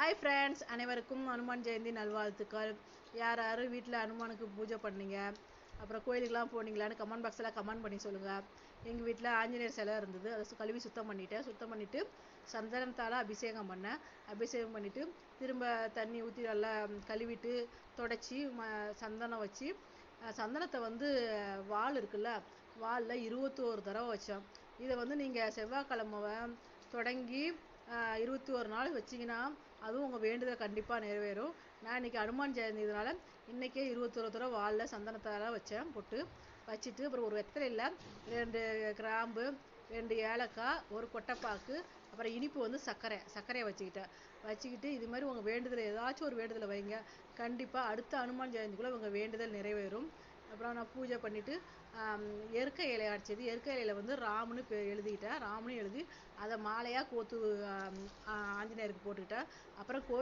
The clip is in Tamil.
ஹாய் ஃப்ரெண்ட்ஸ், அனைவருக்கும் அனுமான் ஜெயந்தி நல்வாழ்த்துக்கள். யார் யார் வீட்டில் அனுமானுக்கு பூஜை பண்ணீங்க, அப்புறம் கோயிலுக்கெலாம் போனீங்களான்னு கமெண்ட் பாக்ஸில் கமெண்ட் பண்ணி சொல்லுங்கள். எங்கள் வீட்டில் ஆஞ்சநேயர் சிலை இருந்தது, அதை கழுவி சுத்தம் பண்ணிவிட்டு சந்தனத்தால் அபிஷேகம் பண்ணேன். அபிஷேகம் பண்ணிவிட்டு திரும்ப தண்ணி ஊற்றி நல்லா கழுவிட்டு தொடச்சி சந்தனம் வச்சு சந்தனத்தை வால் இருக்குல்ல, வாலில் 21 தடவை வச்சோம். இதை நீங்கள் செவ்வாய்க்கிழமை தொடங்கி 21 நாள் வச்சிங்கன்னா அதுவும் உங்கள் வேண்டுதல் கண்டிப்பாக நிறைவேறும். நான் இன்றைக்கி அனுமான் ஜெயந்தி இதனால் இன்றைக்கே 21 தடவை வாலில் சந்தனத்தால் வச்சேன். போட்டு வச்சுட்டு அப்புறம் ஒரு வெத்தலையில் 2 கிராம்பு, 2 ஏலக்காய், ஒரு கொட்டைப்பாக்கு, அப்புறம் இனிப்பு சர்க்கரையை வச்சுக்கிட்டு இது மாதிரி உங்கள் வேண்டுதல் ஏதாச்சும் ஒரு வேண்டுதலை வைங்க. கண்டிப்பாக அடுத்த அனுமான் ஜெயந்திக்குள்ளே உங்கள் வேண்டுதல் நிறைவேறும். அப்புறம் நான் பூஜை பண்ணிவிட்டு எருக்கை இலை அடிச்சது, எருக்கை இலையில் ராமுன்னு எழுதிக்கிட்டேன். ராமுன்னு எழுதி அதை மாலையாக கோத்து ஆஞ்சநேயருக்கு போட்டுக்கிட்டேன். அப்புறம் கோயில்